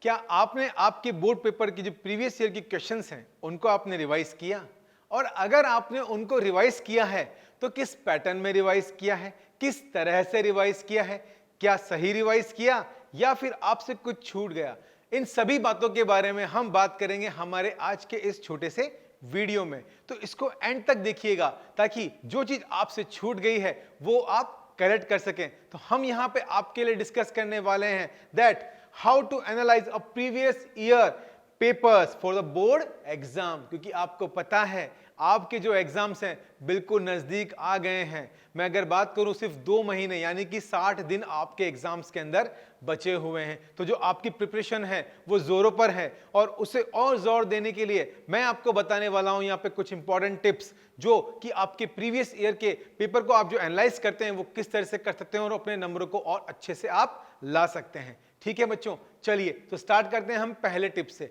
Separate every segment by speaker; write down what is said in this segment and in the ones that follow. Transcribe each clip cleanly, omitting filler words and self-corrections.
Speaker 1: क्या आपने आपके बोर्ड पेपर की जो प्रीवियस ईयर की क्वेश्चंस हैं उनको आपने रिवाइज किया? और अगर आपने उनको रिवाइज किया है तो किस पैटर्न में रिवाइज किया है, किस तरह से रिवाइज किया है, क्या सही रिवाइज किया या फिर आपसे कुछ छूट गया? इन सभी बातों के बारे में हम बात करेंगे हमारे आज के इस छोटे से वीडियो में। तो इसको एंड तक देखिएगा ताकि जो चीज आपसे छूट गई है वो आप करेक्ट कर सकें। तो हम यहां पे आपके लिए डिस्कस करने वाले हैं that how to analyse a previous year papers for the board exam, क्योंकि आपको पता है आपके जो एग्जाम्स हैं बिल्कुल नजदीक आ गए हैं। मैं अगर बात करूं सिर्फ 2 महीने यानी कि 60 दिन आपके एग्जाम्स के अंदर बचे हुए हैं। तो जो आपकी प्रिपरेशन है वो जोरों पर है और उसे और जोर देने के लिए मैं आपको बताने वाला हूं यहां पे कुछ इंपॉर्टेंट टिप्स जो कि आपके प्रीवियस ईयर के पेपर को आप जो एनालाइज करते हैं वो किस तरह से कर सकते हैं और अपने नंबरों को और अच्छे से आप ला सकते हैं। ठीक है बच्चों, चलिए तो स्टार्ट करते हैं हम पहले टिप से।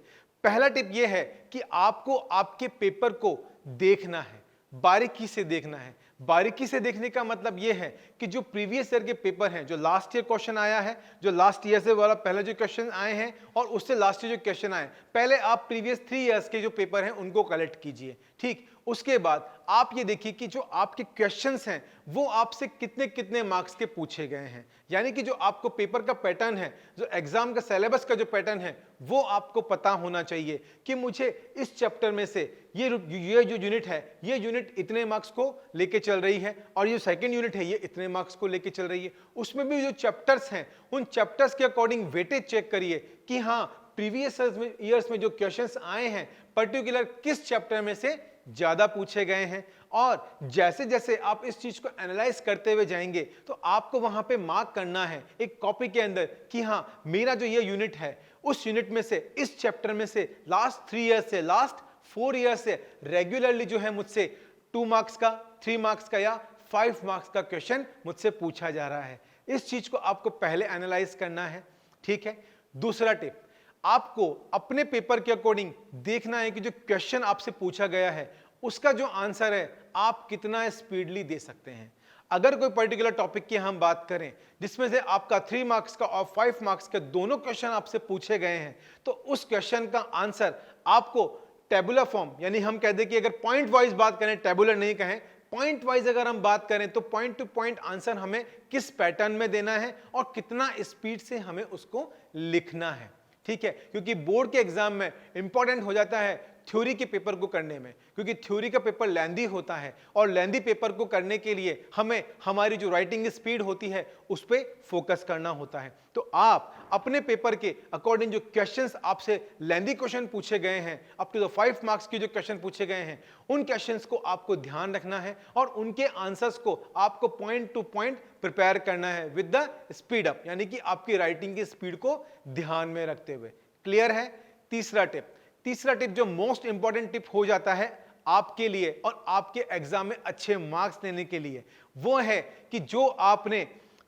Speaker 1: पहला टिप यह है कि आपको आपके पेपर को देखना है, बारीकी से देखना है। बारीकी से देखने का मतलब यह है कि जो प्रीवियस ईयर के पेपर हैं, जो लास्ट ईयर क्वेश्चन आया है, जो लास्ट ईयर से वाला पहले जो क्वेश्चन आए हैं और उससे लास्ट ईयर जो क्वेश्चन आए, पहले आप प्रीवियस 3 इयर्स के जो पेपर हैं उनको कलेक्ट कीजिए। ठीक, उसके बाद आप ये देखिए कि जो आपके क्वेश्चंस हैं वो आपसे कितने कितने मार्क्स के पूछे गए हैं। यानी कि जो आपको पेपर का पैटर्न है, जो एग्जाम का सिलेबस का जो पैटर्न है वो आपको पता होना चाहिए कि मुझे इस चैप्टर में से ये जो यूनिट है ये यूनिट इतने मार्क्स को लेके चल रही है और ये सेकंड यूनिट है ये इतने मार्क्स को लेके चल रही है। उसमें भी जो चैप्टर्स हैं उन चैप्टर्स के अकॉर्डिंग वेटेज चेक करिए कि हाँ प्रीवियस ईयर्स में जो क्वेश्चंस आए हैं पर्टिकुलर किस चैप्टर में से ज्यादा पूछे गए हैं। और जैसे जैसे आप इस चीज को एनालाइज करते हुए जाएंगे तो आपको वहां पे मार्क करना है एक कॉपी के अंदर कि हाँ मेरा जो ये यूनिट है उस यूनिट में से इस चैप्टर में से लास्ट 3 ईयर्स से लास्ट 4 ईयर्स से रेगुलरली जो है मुझसे 2 मार्क्स का, 3 मार्क्स का या 5 मार्क्स का क्वेश्चन मुझसे पूछा जा रहा है। इस चीज को आपको पहले एनालाइज करना है। ठीक है, दूसरा टिप, आपको अपने पेपर के अकॉर्डिंग देखना है कि जो क्वेश्चन आपसे पूछा गया है उसका जो आंसर है आप कितना स्पीडली दे सकते हैं। अगर कोई पर्टिकुलर टॉपिक की हम बात करें जिसमें से आपका 3 मार्क्स का और 5 मार्क्स के दोनों क्वेश्चन आपसे पूछे गए हैं तो उस क्वेश्चन का आंसर आपको टेबुलर फॉर्म, यानी हम कह दें कि अगर पॉइंट वाइज बात करें, टेबुलर नहीं कहें, पॉइंट वाइज अगर हम बात करें तो पॉइंट टू पॉइंट आंसर हमें किस पैटर्न में देना है और कितना स्पीड से हमें उसको लिखना है। ठीक है, क्योंकि बोर्ड के एग्जाम में इंपॉर्टेंट हो जाता है थ्योरी के पेपर को करने में, क्योंकि थ्योरी का पेपर लेंदी होता है और लेंदी पेपर को करने के लिए हमें हमारी जो राइटिंग स्पीड होती है उस पर फोकस करना होता है। तो आप अपने पेपर के अकॉर्डिंग जो क्वेश्चंस आपसे लेंदी क्वेश्चन पूछे गए हैं, अप टू द 5 मार्क्स के जो क्वेश्चन पूछे गए हैं, उन क्वेश्चंस को आपको ध्यान रखना है और उनके आंसर्स को आपको पॉइंट टू पॉइंट प्रिपेयर करना है विद द स्पीड अप, यानी कि आपकी राइटिंग की स्पीड को ध्यान में रखते हुए। क्लियर है? तीसरा टिप जो मोस्ट इंपॉर्टेंट टिप हो जाता है आपके लिए और आपके एग्जाम में अच्छे मार्क्स लेने के लिए, वो है कि जो आपने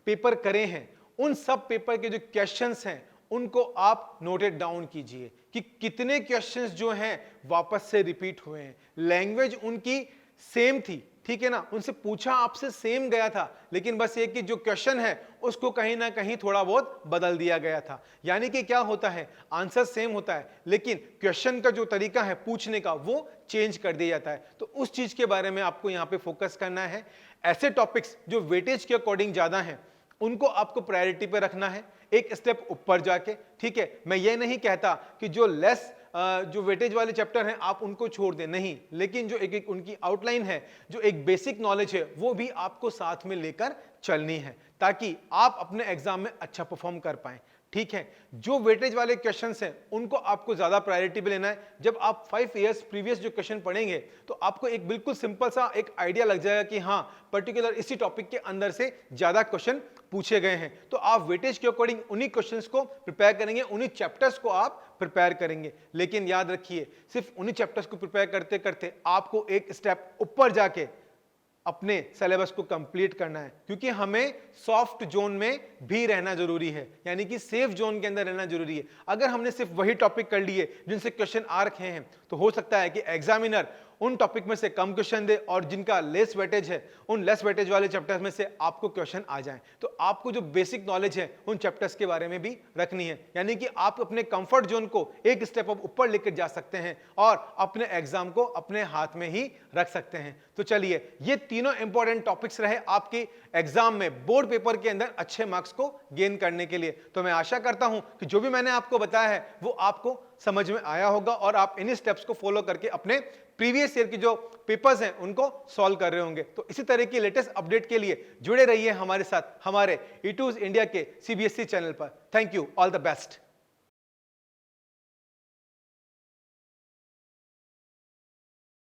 Speaker 1: पेपर करे हैं उन सब पेपर के जो क्वेश्चंस हैं उनको आप नोटेड डाउन कीजिए कि कितने क्वेश्चंस जो हैं वापस से रिपीट हुए हैं। लैंग्वेज उनकी सेम थी, ठीक है ना, उनसे पूछा आपसे सेम गया था, लेकिन बस ये कि जो क्वेश्चन है उसको कहीं ना कहीं थोड़ा बहुत बदल दिया गया था। यानी कि क्या होता है, आंसर सेम होता है लेकिन क्वेश्चन का जो तरीका है पूछने का वो चेंज कर दिया जाता है। तो उस चीज के बारे में आपको यहाँ पे फोकस करना है। ऐसे टॉपिक्स जो वेटेज के अकॉर्डिंग ज्यादा हैं उनको आपको प्रायोरिटी पे रखना है, एक स्टेप ऊपर जाके। ठीक है, मैं ये नहीं कहता कि जो लेस जो वेटेज वाले चैप्टर हैं आप उनको छोड़ दें, नहीं, लेकिन जो एक उनकी आउटलाइन है, जो एक बेसिक नॉलेज है वो भी आपको साथ में लेकर चलनी है ताकि आप अपने एग्जाम में अच्छा परफॉर्म कर पाएं। ठीक है, जो वेटेज वाले क्वेश्चंस हैं उनको आपको ज्यादा प्रायोरिटी पे लेना है। जब आप 5 इयर्स प्रीवियस जो क्वेश्चन पढ़ेंगे तो आपको एक बिल्कुल सिंपल सा एक आइडिया लग जाएगा कि हाँ पर्टिकुलर इसी टॉपिक के अंदर से ज्यादा क्वेश्चन पूछे गए हैं। तो आप वेटेज के अकॉर्डिंग उन्हीं क्वेश्चंस को प्रिपेयर करेंगे, उन्हीं चैप्टर्स को आप प्रिपेयर करेंगे। लेकिन याद रखिए सिर्फ उन्हीं चैप्टर्स को प्रिपेयर करते करते आपको एक स्टेप ऊपर जाके अपने सिलेबस को कंप्लीट करना है, क्योंकि हमें सॉफ्ट जोन में भी रहना जरूरी है, यानी कि सेफ जोन के अंदर रहना जरूरी है। अगर हमने सिर्फ वही टॉपिक कर लिए जिनसे क्वेश्चन आ रखे हैं तो हो सकता है कि एग्जामिनर उन टॉपिक में से कम क्वेश्चन दे और जिनका लेस वेटेज है उन लेस वेटेज वाले चैप्टर्स में से आपको क्वेश्चन आ जाएं। तो आपको जो बेसिक नॉलेज है उन चैप्टर्स के बारे में भी रखनी है, यानी कि आप अपने कंफर्ट जोन को एक स्टेप अप ऊपर लेकर जा सकते हैं और अपने एग्जाम को अपने हाथ में ही रख सकते हैं। तो चलिए, ये तीनों इंपॉर्टेंट टॉपिक्स रहे आपके एग्जाम में बोर्ड पेपर के अंदर अच्छे मार्क्स को गेन करने के लिए। तो मैं आशा करता हूं कि जो भी मैंने आपको बताया है वो आपको समझ में आया होगा और आप इन्हीं स्टेप्स को फॉलो करके अपने प्रीवियस ईयर की जो पेपर्स हैं उनको सॉल्व कर रहे होंगे। तो इसी तरह की लेटेस्ट अपडेट के लिए जुड़े रहिए हमारे साथ हमारे E2 इंडिया के CBSE चैनल पर। Thank you, all the best.